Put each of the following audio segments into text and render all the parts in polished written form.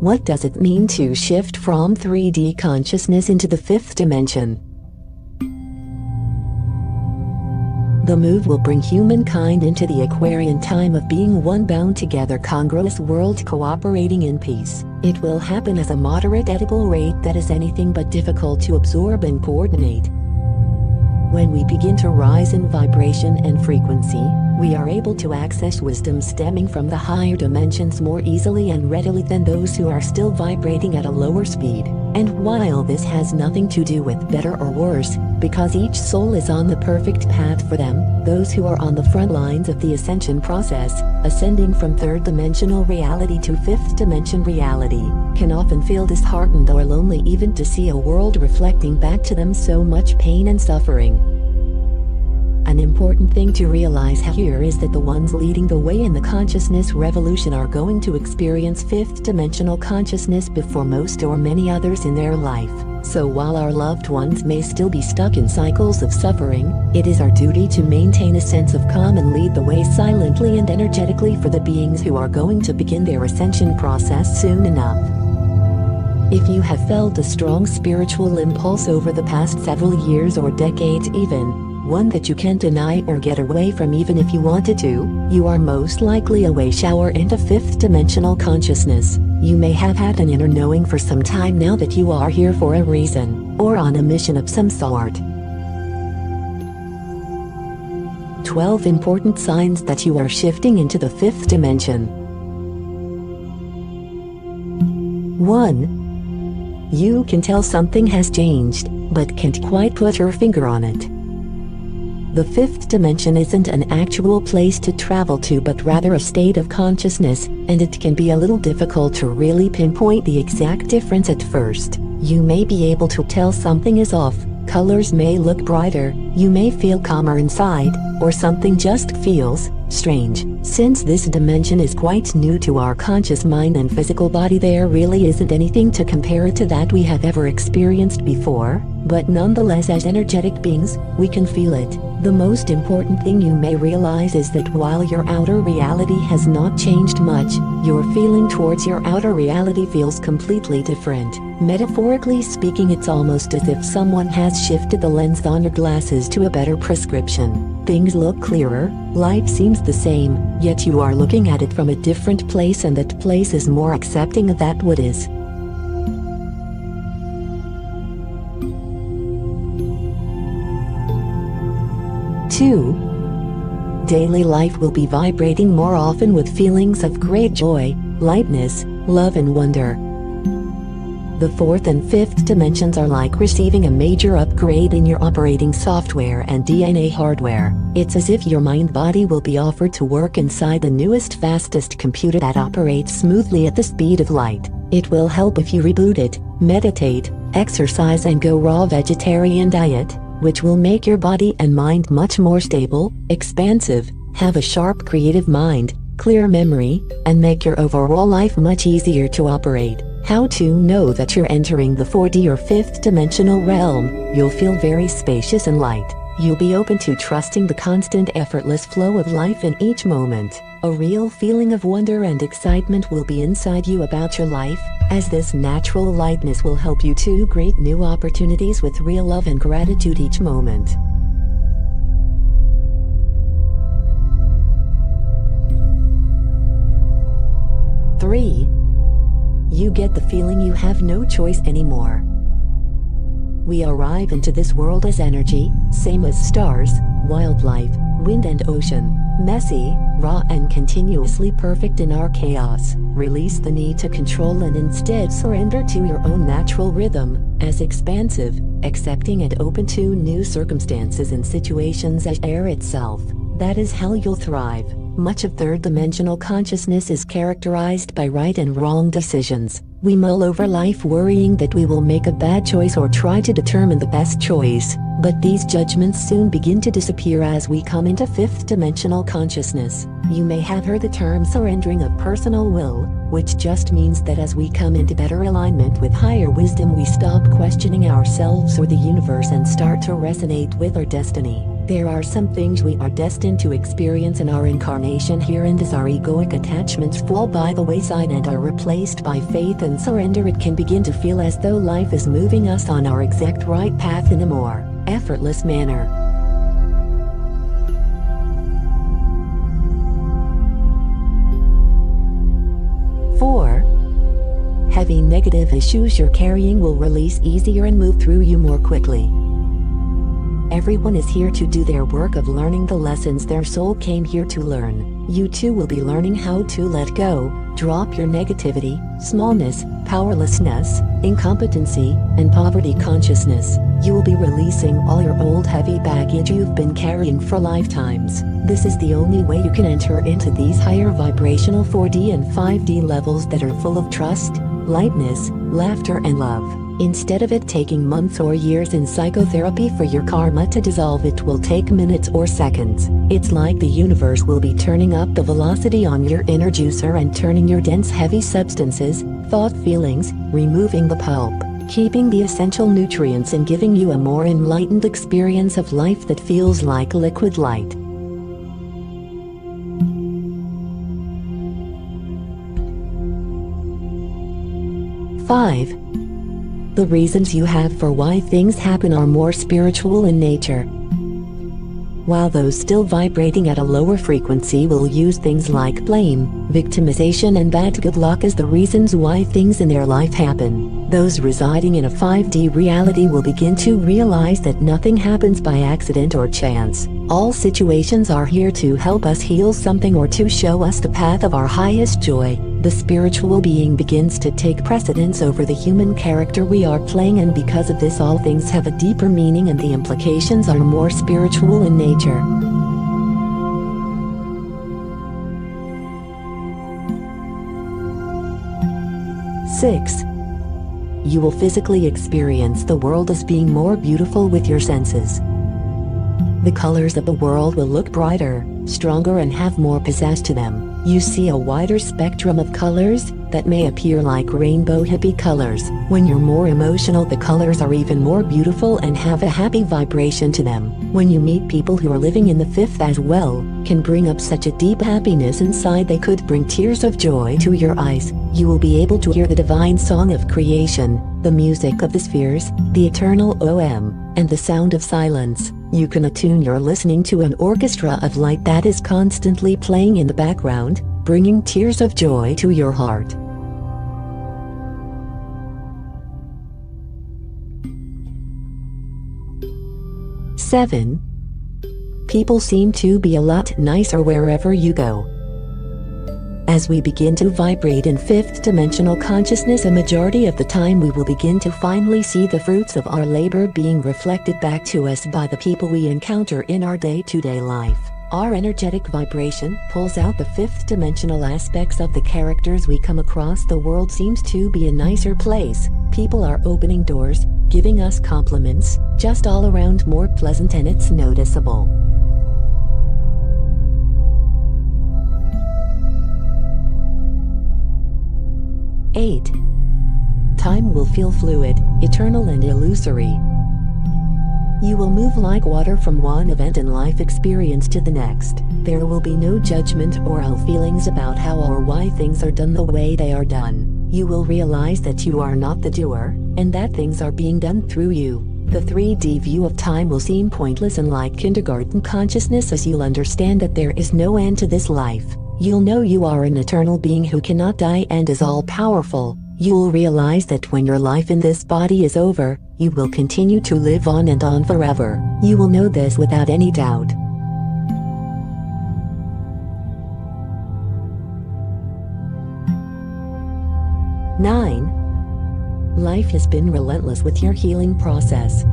What does it mean to shift from 3D consciousness into the fifth dimension? The move will bring humankind into the Aquarian time of being one bound together congruous world cooperating in peace. It will happen as a moderate edible rate that is anything but difficult to absorb and coordinate. When we begin to rise in vibration and frequency, we are able to access wisdom stemming from the higher dimensions more easily and readily than those who are still vibrating at a lower speed. And while this has nothing to do with better or worse, because each soul is on the perfect path for them, those who are on the front lines of the ascension process, ascending from third-dimensional reality to fifth-dimension reality, can often feel disheartened or lonely even to see a world reflecting back to them so much pain and suffering. An important thing to realize here is that the ones leading the way in the consciousness revolution are going to experience fifth-dimensional consciousness before most or many others in their life. So while our loved ones may still be stuck in cycles of suffering, it is our duty to maintain a sense of calm and lead the way silently and energetically for the beings who are going to begin their ascension process soon enough. If you have felt a strong spiritual impulse over the past several years or decades even, one that you can't deny or get away from even if you wanted to, you are most likely a way shower into fifth-dimensional consciousness. You may have had an inner knowing for some time now that you are here for a reason, or on a mission of some sort. 12 important signs that you are shifting into the fifth dimension. 1. You can tell something has changed, but can't quite put your finger on it. The fifth dimension isn't an actual place to travel to but rather a state of consciousness, and it can be a little difficult to really pinpoint the exact difference at first. You may be able to tell something is off, colors may look brighter, you may feel calmer inside, or something just feels strange. Since this dimension is quite new to our conscious mind and physical body, there really isn't anything to compare it to that we have ever experienced before, but nonetheless as energetic beings, we can feel it. The most important thing you may realize is that while your outer reality has not changed much, your feeling towards your outer reality feels completely different. Metaphorically speaking, it's almost as if someone has shifted the lens on your glasses to a better prescription. Things look clearer, life seems the same, yet you are looking at it from a different place, and that place is more accepting of that what is. 2. Daily life will be vibrating more often with feelings of great joy, lightness, love and wonder. The fourth and fifth dimensions are like receiving a major upgrade in your operating software and DNA hardware. It's as if your mind-body will be offered to work inside the newest, fastest computer that operates smoothly at the speed of light. It will help if you reboot it, meditate, exercise and go raw vegetarian diet, which will make your body and mind much more stable, expansive, have a sharp creative mind, clear memory, and make your overall life much easier to operate. How to know that you're entering the 4D or fifth dimensional realm? You'll feel very spacious and light. You'll be open to trusting the constant effortless flow of life in each moment. A real feeling of wonder and excitement will be inside you about your life, as this natural lightness will help you to create new opportunities with real love and gratitude each moment. 3. You get the feeling you have no choice anymore. We arrive into this world as energy, same as stars, wildlife, wind and ocean, messy, raw and continuously perfect in our chaos. Release the need to control and instead surrender to your own natural rhythm, as expansive, accepting and open to new circumstances and situations as air itself. That is how you'll thrive. Much of third-dimensional consciousness is characterized by right and wrong decisions. We mull over life worrying that we will make a bad choice or try to determine the best choice, but these judgments soon begin to disappear as we come into fifth-dimensional consciousness. You may have heard the term surrendering of personal will, which just means that as we come into better alignment with higher wisdom, we stop questioning ourselves or the universe and start to resonate with our destiny. There are some things we are destined to experience in our incarnation here, and as our egoic attachments fall by the wayside and are replaced by faith and surrender, it can begin to feel as though life is moving us on our exact right path in a more effortless manner. Heavy negative issues you're carrying will release easier and move through you more quickly. Everyone is here to do their work of learning the lessons their soul came here to learn. You too will be learning how to let go, drop your negativity, smallness, powerlessness, incompetency, and poverty consciousness. You will be releasing all your old heavy baggage you've been carrying for lifetimes. This is the only way you can enter into these higher vibrational 4D and 5D levels that are full of trust, lightness, laughter, and love. Instead of it taking months or years in psychotherapy for your karma to dissolve, it will take minutes or seconds. It's like the universe will be turning up the velocity on your inner juicer and turning your dense heavy substances, thought, feelings, removing the pulp, keeping the essential nutrients, and giving you a more enlightened experience of life that feels like liquid light. Five. The reasons you have for why things happen are more spiritual in nature. While those still vibrating at a lower frequency will use things like blame, victimization, and bad good luck as the reasons why things in their life happen, those residing in a 5D reality will begin to realize that nothing happens by accident or chance. All situations are here to help us heal something or to show us the path of our highest joy. The spiritual being begins to take precedence over the human character we are playing, and because of this all things have a deeper meaning and the implications are more spiritual in nature. Six. You will physically experience the world as being more beautiful with your senses. The colors of the world will look brighter, stronger, and have more pizzazz to them. You see a wider spectrum of colors that may appear like rainbow hippie colors. When you're more emotional, the colors are even more beautiful and have a happy vibration to them. When you meet people who are living in the fifth as well, can bring up such a deep happiness inside they could bring tears of joy to your eyes. You will be able to hear the divine song of creation, the music of the spheres, the eternal OM, and the sound of silence. You can attune your listening to an orchestra of light that is constantly playing in the background, bringing tears of joy to your heart. Seven. People seem to be a lot nicer wherever you go. As we begin to vibrate in fifth dimensional consciousness, a majority of the time we will begin to finally see the fruits of our labor being reflected back to us by the people we encounter in our day-to-day life. Our energetic vibration pulls out the fifth dimensional aspects of the characters we come across. The world seems to be a nicer place. People are opening doors, giving us compliments, just all around more pleasant, and it's noticeable. 8. Time will feel fluid, eternal, and illusory. You will move like water from one event and life experience to the next. There will be no judgment or ill feelings about how or why things are done the way they are done. You will realize that you are not the doer, and that things are being done through you. The 3D view of time will seem pointless and like kindergarten consciousness, as you'll understand that there is no end to this life. You'll know you are an eternal being who cannot die and is all-powerful. You'll realize that when your life in this body is over, you will continue to live on and on forever. You will know this without any doubt. Nine. Life has been relentless with your healing process.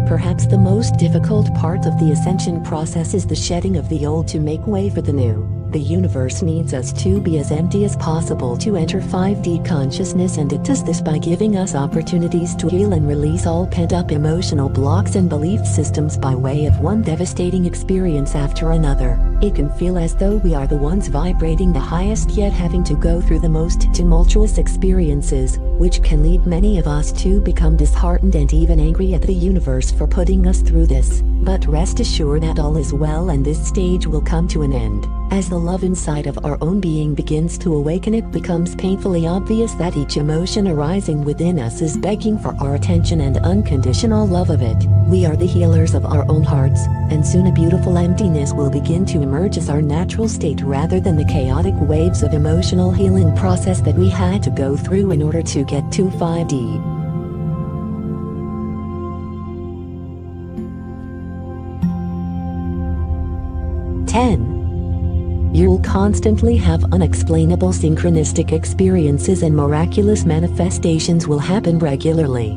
Perhaps the most difficult part of the ascension process is the shedding of the old to make way for the new. The universe needs us to be as empty as possible to enter 5D consciousness, and it does this by giving us opportunities to heal and release all pent-up emotional blocks and belief systems by way of one devastating experience after another. It can feel as though we are the ones vibrating the highest, yet having to go through the most tumultuous experiences, which can lead many of us to become disheartened and even angry at the universe for putting us through this. But rest assured that all is well and this stage will come to an end. As the love inside of our own being begins to awaken, it becomes painfully obvious that each emotion arising within us is begging for our attention and unconditional love of it. We are the healers of our own hearts, and soon a beautiful emptiness will begin to emerge as our natural state rather than the chaotic waves of emotional healing process that we had to go through in order to get to 5D. 10. You'll constantly have unexplainable synchronistic experiences and miraculous manifestations will happen regularly.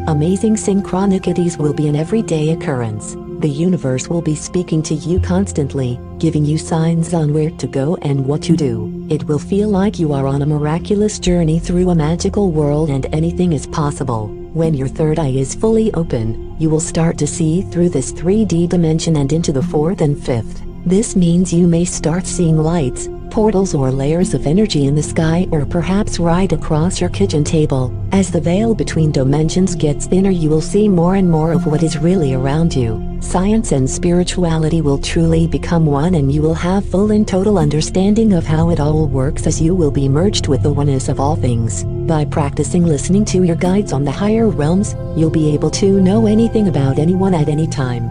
Amazing synchronicities will be an everyday occurrence. The universe will be speaking to you constantly, giving you signs on where to go and what to do. It will feel like you are on a miraculous journey through a magical world and anything is possible. When your third eye is fully open, you will start to see through this 3D dimension and into the fourth and fifth. This means you may start seeing lights, portals or layers of energy in the sky or perhaps right across your kitchen table. As the veil between dimensions gets thinner, you will see more and more of what is really around you. Science and spirituality will truly become one and you will have full and total understanding of how it all works as you will be merged with the oneness of all things. By practicing listening to your guides on the higher realms, you'll be able to know anything about anyone at any time.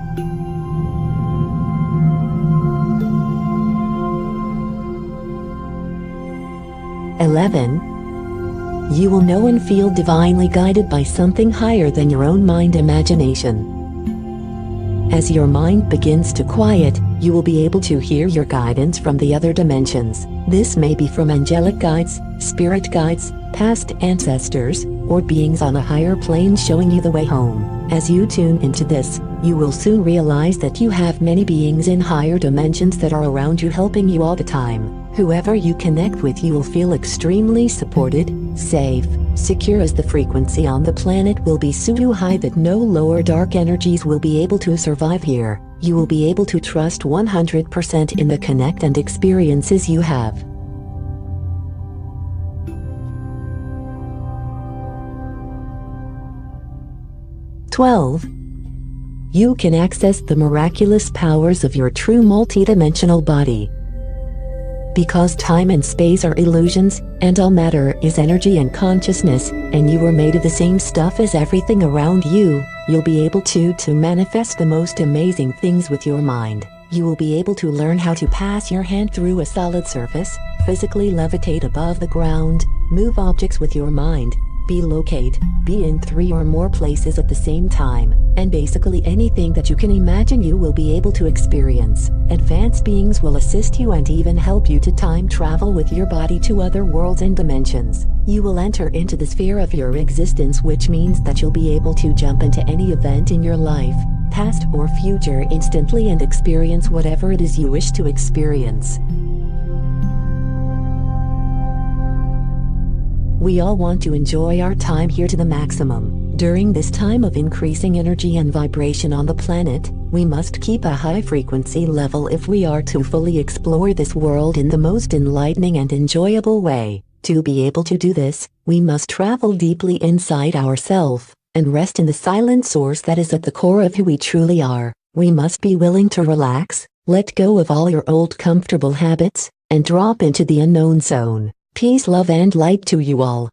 11. You will know and feel divinely guided by something higher than your own mind imagination. As your mind begins to quiet, you will be able to hear your guidance from the other dimensions. This may be from angelic guides, spirit guides, past ancestors, or beings on a higher plane showing you the way home. As you tune into this, you will soon realize that you have many beings in higher dimensions that are around you helping you all the time. Whoever you connect with, you will feel extremely supported, safe, secure, as the frequency on the planet will be so high that no lower dark energies will be able to survive here. You will be able to trust 100% in the connect and experiences you have. 12. You can access the miraculous powers of your true multidimensional body. Because time and space are illusions, and all matter is energy and consciousness, and you are made of the same stuff as everything around you, you'll be able to manifest the most amazing things with your mind. You will be able to learn how to pass your hand through a solid surface, physically levitate above the ground, move objects with your mind, be in 3 or more places at the same time, and basically anything that you can imagine you will be able to experience. Advanced beings will assist you and even help you to time travel with your body to other worlds and dimensions. You will enter into the sphere of your existence, which means that you'll be able to jump into any event in your life, past or future, instantly and experience whatever it is you wish to experience. We all want to enjoy our time here to the maximum. During this time of increasing energy and vibration on the planet, we must keep a high frequency level if we are to fully explore this world in the most enlightening and enjoyable way. To be able to do this, we must travel deeply inside ourselves and rest in the silent source that is at the core of who we truly are. We must be willing to relax, let go of all your old comfortable habits, and drop into the unknown zone. Peace, love and light to you all.